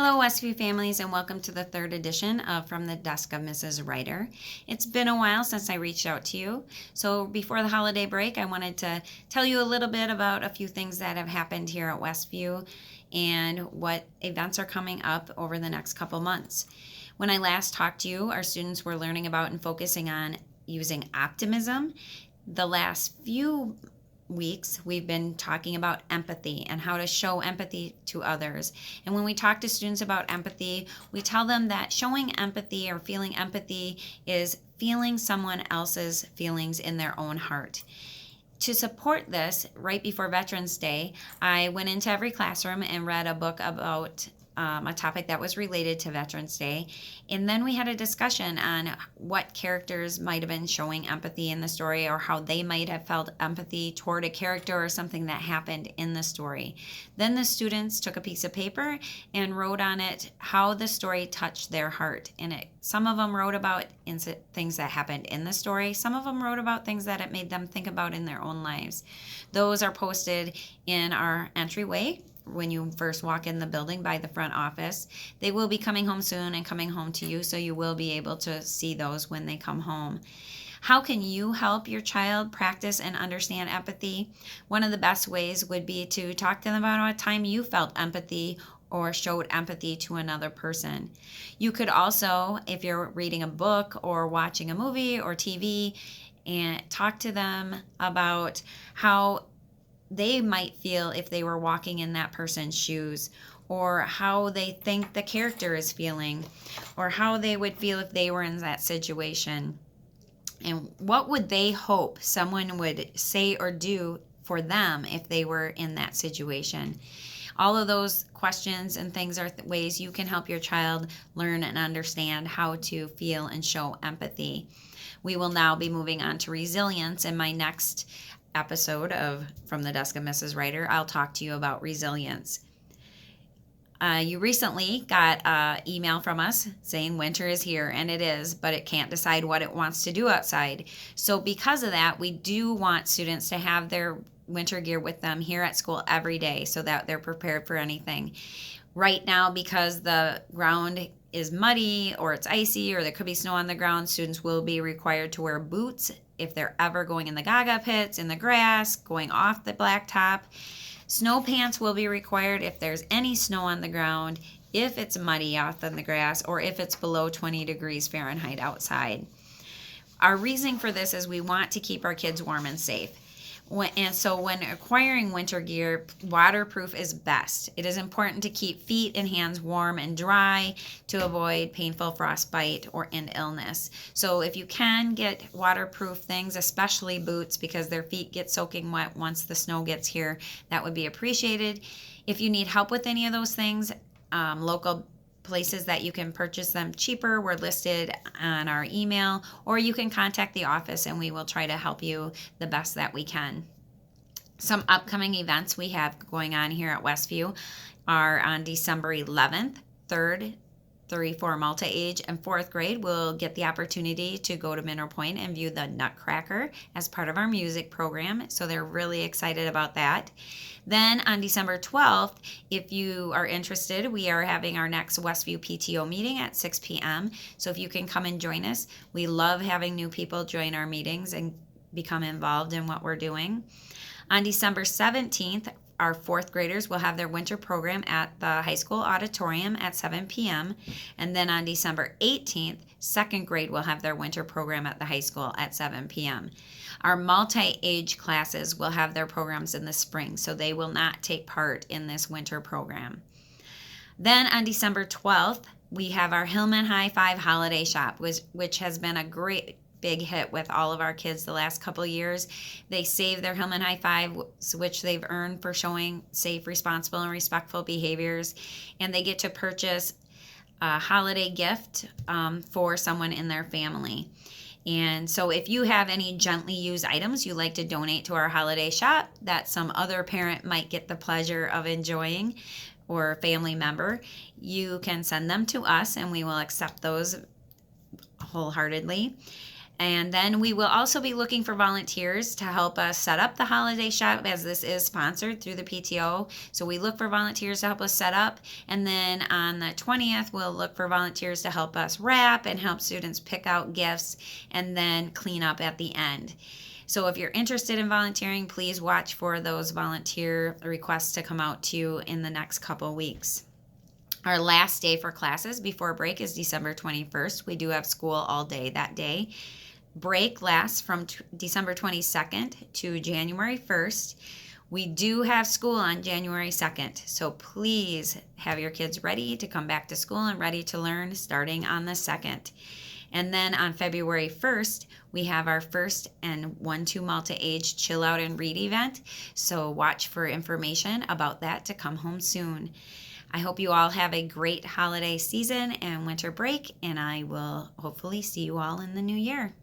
Hello, Westview families, and welcome to the third edition of From the Desk of Mrs. Reuter. It's been a while since I reached out to you, so before the holiday break, I wanted to tell you a little bit about a few things that have happened here at Westview and what events are coming up over the next couple months. When I last talked to you, our students were learning about and focusing on using optimism. The last few weeks we've been talking about empathy and how to show empathy to others. And when we talk to students about empathy, we tell them that showing empathy or feeling empathy is feeling someone else's feelings in their own heart. To support this, right before Veterans Day, I went into every classroom and read a book about a topic that was related to Veterans Day. And then we had a discussion on what characters might have been showing empathy in the story, or how they might have felt empathy toward a character or something that happened in the story. Then the students took a piece of paper and wrote on it how the story touched their heart. And some of them wrote about things that happened in the story. Some of them wrote about things that it made them think about in their own lives. Those are posted in our entryway when you first walk in the building by the front office. They will be coming home soon and coming home to you, so you will be able to see those when they come home. How can you help your child practice and understand empathy? One of the best ways would be to talk to them about a time you felt empathy or showed empathy to another person. You could also, if you're reading a book or watching a movie or TV, and talk to them about how they might feel if they were walking in that person's shoes, or how they think the character is feeling, or how they would feel if they were in that situation. And what would they hope someone would say or do for them if they were in that situation? All of those questions and things are ways you can help your child learn and understand how to feel and show empathy. We will now be moving on to resilience in my next episode of From the Desk of Mrs. Reuter. I'll talk to you about resilience. You recently got an email from us saying winter is here, and it is, but it can't decide what it wants to do outside. So because of that, we do want students to have their winter gear with them here at school every day so that they're prepared for anything. Right now, because the ground is muddy or it's icy or there could be snow on the ground, students will be required to wear boots if they're ever going in the gaga pits, in the grass, going off the blacktop. Snow pants will be required if there's any snow on the ground, if it's muddy out on the grass, or if it's below 20 degrees Fahrenheit outside. Our reasoning for this is we want to keep our kids warm and safe. And so when acquiring winter gear, waterproof is best. It is important to keep feet and hands warm and dry to avoid painful frostbite and illness. So if you can get waterproof things, especially boots, because their feet get soaking wet once the snow gets here, that would be appreciated. If you need help with any of those things, local places that you can purchase them cheaper were listed on our email, or you can contact the office and we will try to help you the best that we can. Some upcoming events we have going on here at Westview are on December 11th, 3rd, 3, 4 multi-age and 4th grade will get the opportunity to go to Mineral Point and view the Nutcracker as part of our music program. So they're really excited about that. Then on December 12th, if you are interested, we are having our next Westview PTO meeting at 6 p.m. So if you can come and join us, we love having new people join our meetings and become involved in what we're doing. On December 17th, our 4th graders will have their winter program at the high school auditorium at 7 p.m. And then on December 18th, 2nd grade will have their winter program at the high school at 7 p.m. Our multi-age classes will have their programs in the spring, so they will not take part in this winter program. Then on December 12th, we have our Hillman High Five Holiday Shop, which has been a great big hit with all of our kids the last couple of years. They save their Hillman High Five, which they've earned for showing safe, responsible, and respectful behaviors, and they get to purchase a holiday gift for someone in their family. And so if you have any gently used items you like to donate to our holiday shop that some other parent might get the pleasure of enjoying, or family member, you can send them to us and we will accept those wholeheartedly. And then we will also be looking for volunteers to help us set up the holiday shop, as this is sponsored through the PTO. So we look for volunteers to help us set up. And then on the 20th, we'll look for volunteers to help us wrap and help students pick out gifts and then clean up at the end. So if you're interested in volunteering, please watch for those volunteer requests to come out to you in the next couple weeks. Our last day for classes before break is December 21st. We do have school all day that day. Break lasts from December 22nd to January 1st. We do have school on January 2nd, so please have your kids ready to come back to school and ready to learn starting on the 2nd. And then on February 1st, we have our first and 1-2 Malta age chill out and read event, so watch for information about that to come home soon. I hope you all have a great holiday season and winter break, and I will hopefully see you all in the new year.